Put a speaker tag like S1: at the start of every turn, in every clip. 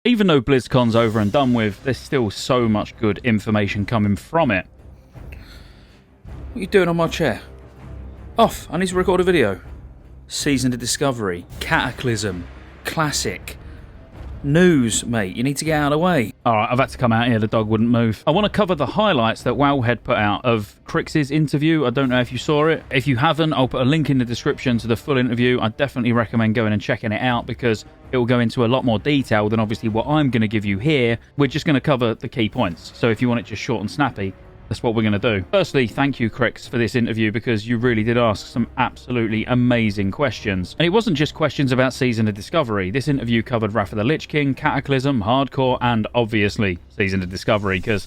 S1: Even though BlizzCon's over and done with, there's still so much good information coming from it. What are you doing on my chair? Off, I need to record a video. Season of Discovery, Cataclysm, Classic. News, mate, you need to get out of the way. Alright, I've had to come out here, the dog wouldn't move. I want to cover the highlights that Wowhead put out of Crix's interview. I don't know if you saw it. If you haven't, I'll put a link in the description to the full interview. I definitely recommend going and checking it out because it will go into a lot more detail than obviously what I'm going to give you here. We're just going to cover the key points. So if you want it just short and snappy, that's what we're going to do. Firstly, thank you, Crix, for this interview because you really did ask some absolutely amazing questions. And it wasn't just questions about Season of Discovery. This interview covered Wrath of the Lich King, Cataclysm, Hardcore, and obviously Season of Discovery because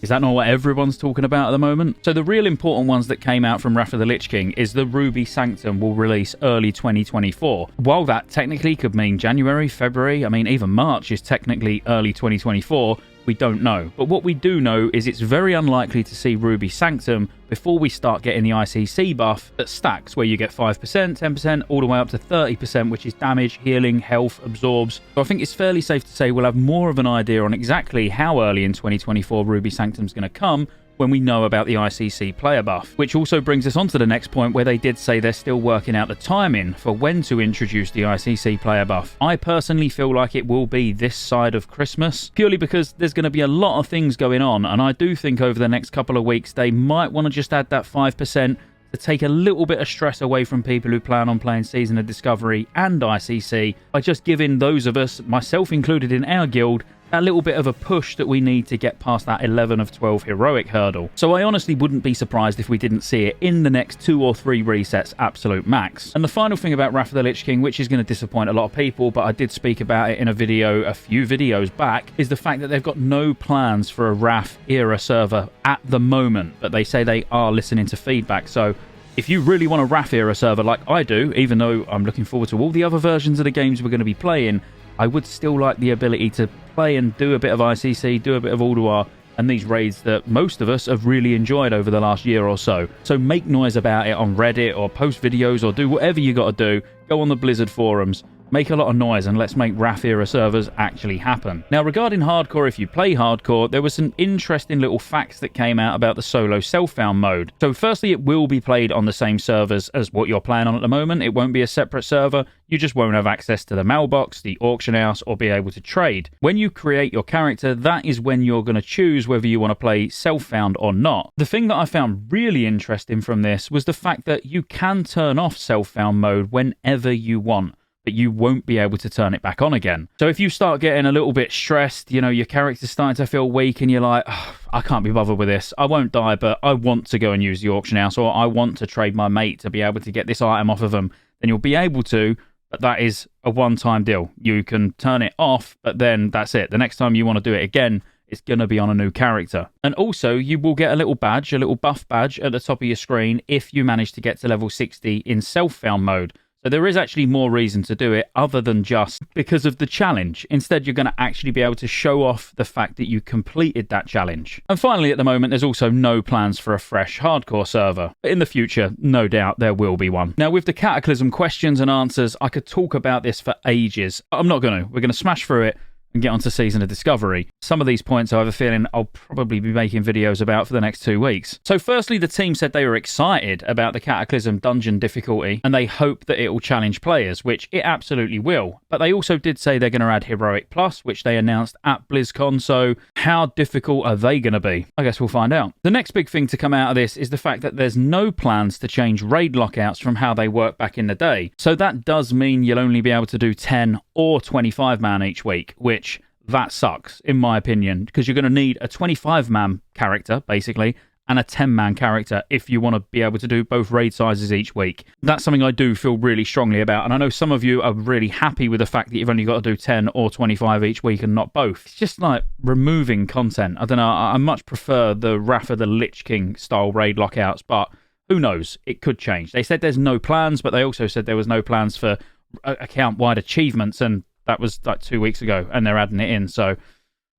S1: is that not what everyone's talking about at the moment? So the real important ones that came out from Wrath of the Lich King is the Ruby Sanctum will release early 2024. While that technically could mean January, February, I mean even March is technically early 2024, we don't know. But what we do know is it's very unlikely to see Ruby Sanctum before we start getting the ICC buff that stacks, where you get 5%, 10%, all the way up to 30%, which is damage, healing, health, absorbs. So I think it's fairly safe to say we'll have more of an idea on exactly how early in 2024 Ruby Sanctum's going to come when we know about the ICC player buff. Which also brings us on to the next point where they did say they're still working out the timing for when to introduce the ICC player buff. I personally feel like it will be this side of Christmas, purely because there's going to be a lot of things going on, and I do think over the next couple of weeks they might want to just add that 5% to take a little bit of stress away from people who plan on playing Season of Discovery and ICC by just giving those of us, myself included in our guild, that little bit of a push that we need to get past that 11 of 12 heroic hurdle. So I honestly wouldn't be surprised if we didn't see it in the next 2 or 3 resets absolute max. And the final thing about Wrath of the Lich King, which is going to disappoint a lot of people, but I did speak about it in a video a few videos back, is the fact that they've got no plans for a Wrath era server at the moment, but they say they are listening to feedback. So if you really want a Wrath era server like I do, even though I'm looking forward to all the other versions of the games we're going to be playing, I would still like the ability to play and do a bit of ICC, do a bit of Alduar, and these raids that most of us have really enjoyed over the last year or so. So make noise about it on Reddit or post videos or do whatever you got to do. Go on the Blizzard forums. Make a lot of noise and let's make Wrath era servers actually happen. Now regarding Hardcore, if you play Hardcore, there were some interesting little facts that came out about the solo self-found mode. So firstly, it will be played on the same servers as what you're playing on at the moment. It won't be a separate server. You just won't have access to the mailbox, the auction house, or be able to trade. When you create your character, that is when you're going to choose whether you want to play self-found or not. The thing that I found really interesting from this was the fact that you can turn off self-found mode whenever you want, but you won't be able to turn it back on again. So if you start getting a little bit stressed, you know, your character's starting to feel weak and you're like, oh, I can't be bothered with this. I won't die, but I want to go and use the auction house, or I want to trade my mate to be able to get this item off of them, then you'll be able to, but that is a one-time deal. You can turn it off, but then that's it. The next time you want to do it again, it's going to be on a new character. And also, you will get a little badge, a little buff badge at the top of your screen if you manage to get to level 60 in self-found mode. So there is actually more reason to do it other than just because of the challenge. Instead, you're going to actually be able to show off the fact that you completed that challenge. And finally, at the moment, there's also no plans for a fresh hardcore server. But in the future, no doubt there will be one. Now, with the Cataclysm questions and answers, I could talk about this for ages. I'm not going to. We're going to smash through it and get onto Season of Discovery. Some of these points I have a feeling I'll probably be making videos about for the next 2 weeks. So firstly, the team said they were excited about the Cataclysm dungeon difficulty and they hope that it will challenge players, which it absolutely will. But they also did say they're going to add Heroic Plus, which they announced at BlizzCon, so how difficult are they going to be? I guess we'll find out. The next big thing to come out of this is the fact that there's no plans to change raid lockouts from how they work back in the day. So that does mean you'll only be able to do 10 or 25 man each week, which that sucks, in my opinion, because you're going to need a 25-man character, basically, and a 10-man character if you want to be able to do both raid sizes each week. That's something I do feel really strongly about, and I know some of you are really happy with the fact that you've only got to do 10 or 25 each week and not both. It's just like removing content. I don't know, I much prefer the Wrath of the Lich King style raid lockouts, but who knows? It could change. They said there's no plans, but they also said there was no plans for account-wide achievements, and that was like 2 weeks ago, and they're adding it in, so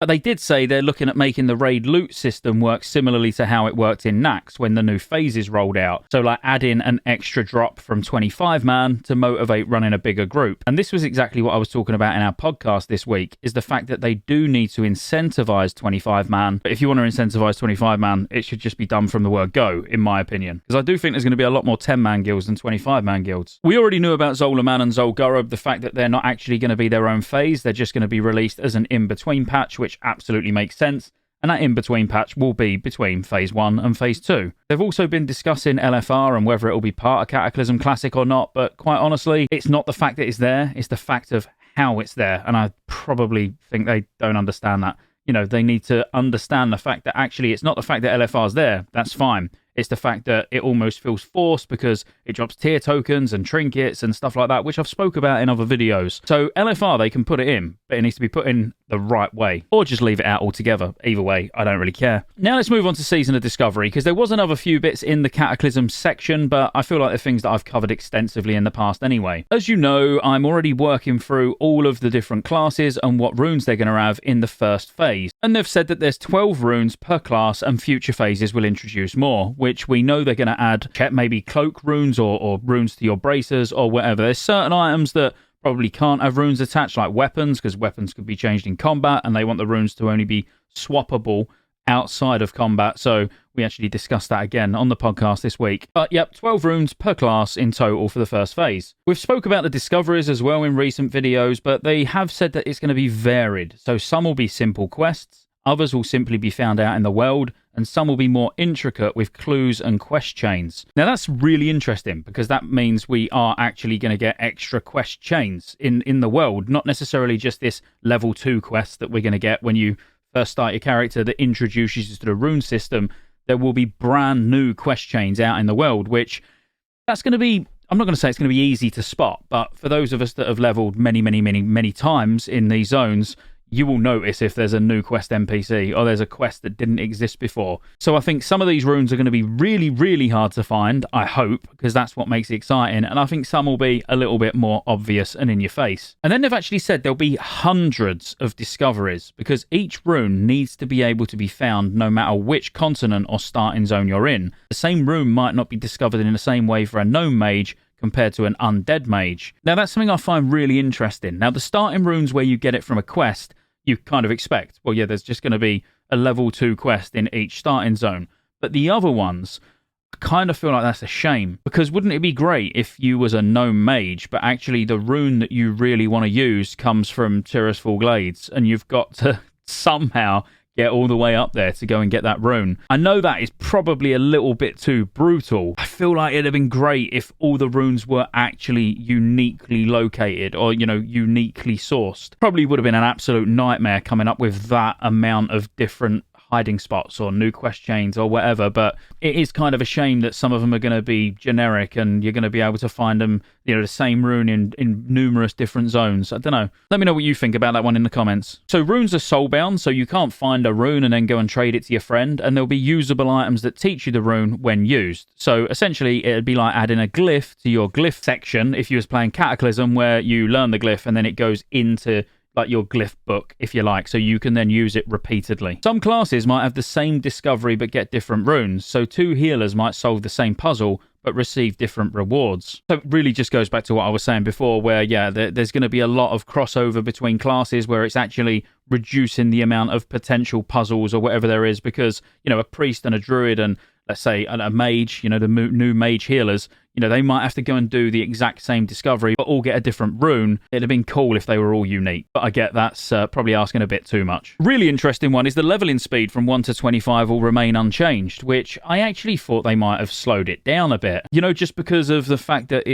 S1: But they did say they're looking at making the raid loot system work similarly to how it worked in Nax when the new phases rolled out. So like add in an extra drop from 25-man to motivate running a bigger group. And this was exactly what I was talking about in our podcast this week, is the fact that they do need to incentivize 25-man. But if you want to incentivize 25-man, it should just be done from the word go, in my opinion. Because I do think there's going to be a lot more 10-man guilds than 25-man guilds. We already knew about Zolaman and Zolgurub, the fact that they're not actually going to be their own phase. They're just going to be released as an in-between patch, which absolutely makes sense, and that in-between patch will be between Phase 1 and Phase 2. They've also been discussing LFR and whether it will be part of Cataclysm Classic or not, but quite honestly, it's not the fact that it's there, it's the fact of how it's there, and I probably think they don't understand that. You know, they need to understand the fact that actually it's not the fact that LFR's there, that's fine. It's the fact that it almost feels forced because it drops tier tokens and trinkets and stuff like that, which I've spoke about in other videos. So LFR, they can put it in, but it needs to be put in the right way. Or just leave it out altogether. Either way, I don't really care. Now let's move on to Season of Discovery, because there was another few bits in the Cataclysm section, but I feel like they're things that I've covered extensively in the past anyway. As you know, I'm already working through all of the different classes and what runes they're going to have in the first phase. And they've said that there's 12 runes per class and future phases will introduce more, which we know they're going to add maybe cloak runes or runes to your bracers or whatever. There's certain items that probably can't have runes attached, like weapons, because weapons could be changed in combat and they want the runes to only be swappable outside of combat. So we actually discussed that again on the podcast this week. But yep, 12 runes per class in total for the first phase. We've spoke about the discoveries as well in recent videos, but they have said that it's going to be varied. So some will be simple quests, others will simply be found out in the world, and some will be more intricate with clues and quest chains. Now that's really interesting because that means we are actually going to get extra quest chains in the world, not necessarily just this level 2 quest that we're going to get when you first start your character that introduces you to the rune system. There will be brand new quest chains out in the world, which that's going to be, I'm not going to say it's going to be easy to spot, but for those of us that have leveled many times in these zones, you will notice if there's a new quest NPC or there's a quest that didn't exist before. So I think some of these runes are going to be really hard to find, I hope, because that's what makes it exciting. And I think some will be a little bit more obvious and in your face. And then they've actually said there'll be hundreds of discoveries because each rune needs to be able to be found no matter which continent or starting zone you're in. The same rune might not be discovered in the same way for a gnome mage compared to an undead mage. Now that's something I find really interesting. Now the starting runes where you get it from a quest, you kind of expect, well, yeah, there's just going to be a level 2 quest in each starting zone. But the other ones, I kind of feel like that's a shame. Because wouldn't it be great if you was a gnome mage, but actually the rune that you really want to use comes from Tirisfal Glades, and you've got to somehow get all the way up there to go and get that rune. I know that is probably a little bit too brutal. I feel like it'd have been great if all the runes were actually uniquely located or, you know, uniquely sourced. Probably would have been an absolute nightmare coming up with that amount of different hiding spots or new quest chains or whatever, but it is kind of a shame that some of them are going to be generic and you're going to be able to find them, you know, the same rune in numerous different zones. I don't know. Let me know what you think about that one in the comments. So runes are soulbound, so you can't find a rune and then go and trade it to your friend, and there'll be usable items that teach you the rune when used. So essentially it'd be like adding a glyph to your glyph section if you was playing Cataclysm, where you learn the glyph and then it goes into like your glyph book, if you like, so you can then use it repeatedly. Some classes might have the same discovery but get different runes, so 2 healers might solve the same puzzle but receive different rewards. So it really just goes back to what I was saying before, where, yeah, there's going to be a lot of crossover between classes where it's actually reducing the amount of potential puzzles or whatever there is, because, you know, a priest and a druid and, let's say, a mage, you know, the new mage healers, you know, they might have to go and do the exact same discovery, but all get a different rune. It'd have been cool if they were all unique, but I get that's probably asking a bit too much. Really interesting one is the leveling speed from 1 to 25 will remain unchanged, which I actually thought they might have slowed it down a bit. You know, just because of the fact that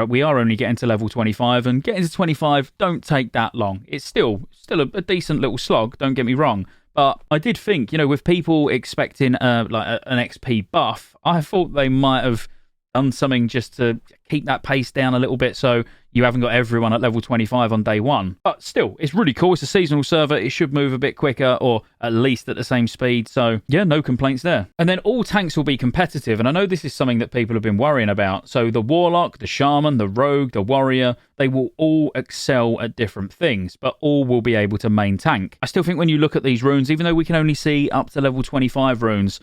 S1: we are only getting to level 25, and getting to 25 don't take that long. It's still a decent little slog, don't get me wrong. But I did think, you know, with people expecting like an XP buff, I thought they might have done something just to keep that pace down a little bit so you haven't got everyone at level 25 on day one. But still, it's really cool. It's a seasonal server. It should move a bit quicker, or at least at the same speed. So yeah, no complaints there. And then all tanks will be competitive. And I know this is something that people have been worrying about. So the Warlock, the Shaman, the Rogue, the Warrior, they will all excel at different things, but all will be able to main tank. I still think when you look at these runes, even though we can only see up to level 25 runes,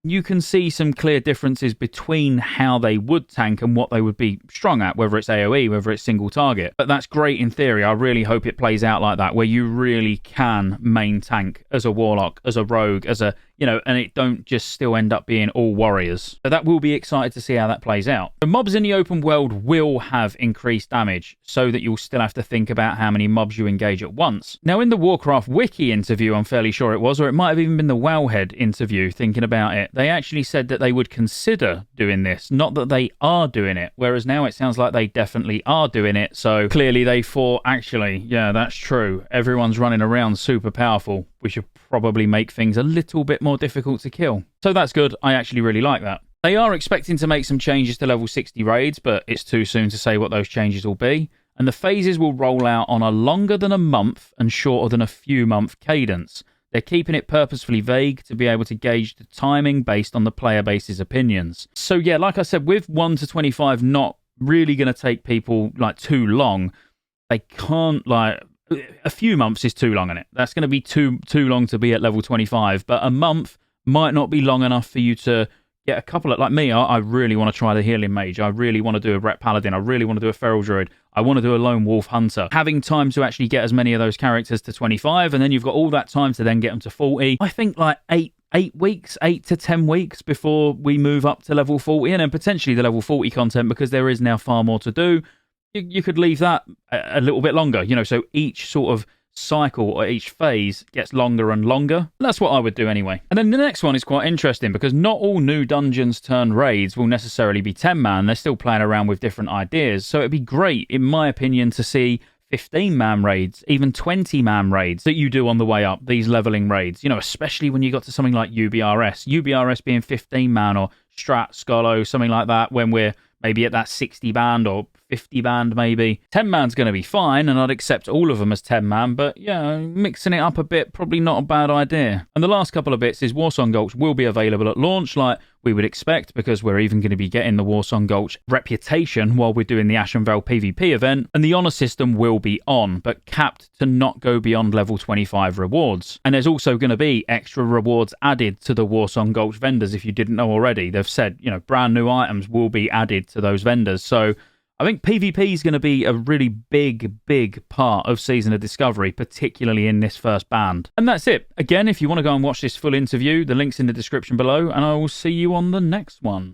S1: you can see some clear differences between how they would tank and what they would be strong at, whether it's AoE, whether it's single target. But that's great in theory. I really hope it plays out like that, where you really can main tank as a Warlock, as a Rogue, as a, and it don't just still end up being all warriors. So that will be excited to see how that plays out. The mobs in the open world will have increased damage, so that you'll still have to think about how many mobs you engage at once. Now, in the Warcraft Wiki interview, I'm fairly sure it was, or it might have even been the Wowhead interview, thinking about it, they actually said that they would consider doing this, not that they are doing it, whereas now it sounds like they definitely are doing it. So clearly they thought, actually, yeah, that's true. Everyone's running around super powerful. We should probably make things a little bit more difficult to kill. So that's good. I actually really like that. They are expecting to make some changes to level 60 raids, but it's too soon to say what those changes will be. And the phases will roll out on a longer than a month and shorter than a few month cadence. They're keeping it purposefully vague to be able to gauge the timing based on the player base's opinions. So yeah, like I said, with 1 to 25 not really going to take people like too long, they can't like... A few months is too long in it. That's going to be too long to be at level 25, but a month might not be long enough for you to get a couple of... Like me, I really want to try the Healing Mage. I really want to do a Ret Paladin. I really want to do a Feral Druid. I want to do a Lone Wolf Hunter. Having time to actually get as many of those characters to 25, and then you've got all that time to then get them to 40. I think like 8 weeks, 8 to 10 weeks before we move up to level 40, and then potentially the level 40 content, because there is now far more to do. You could leave that a little bit longer, so each sort of cycle or each phase gets longer and longer. And that's what I would do anyway. And then the next one is quite interesting, because not all new dungeons turn raids will necessarily be 10-man. They're still playing around with different ideas. So it'd be great, in my opinion, to see 15-man raids, even 20-man raids that you do on the way up, these leveling raids, especially when you got to something like UBRS. UBRS being 15-man or Strat, Scolo, something like that, when we're maybe at that 60 band or 50 band maybe. 10-man's going to be fine, and I'd accept all of them as 10-man, but yeah, mixing it up a bit, probably not a bad idea. And the last couple of bits is Warsong Gulch will be available at launch, like we would expect, because we're even going to be getting the Warsong Gulch reputation while we're doing the Ashenvale PvP event, and the Honour system will be on, but capped to not go beyond level 25 rewards. And there's also going to be extra rewards added to the Warsong Gulch vendors, if you didn't know already. They've said, brand new items will be added to those vendors, so I think PvP is going to be a really big part of Season of Discovery, particularly in this first band. And that's it. Again, if you want to go and watch this full interview, the link's in the description below, and I will see you on the next one.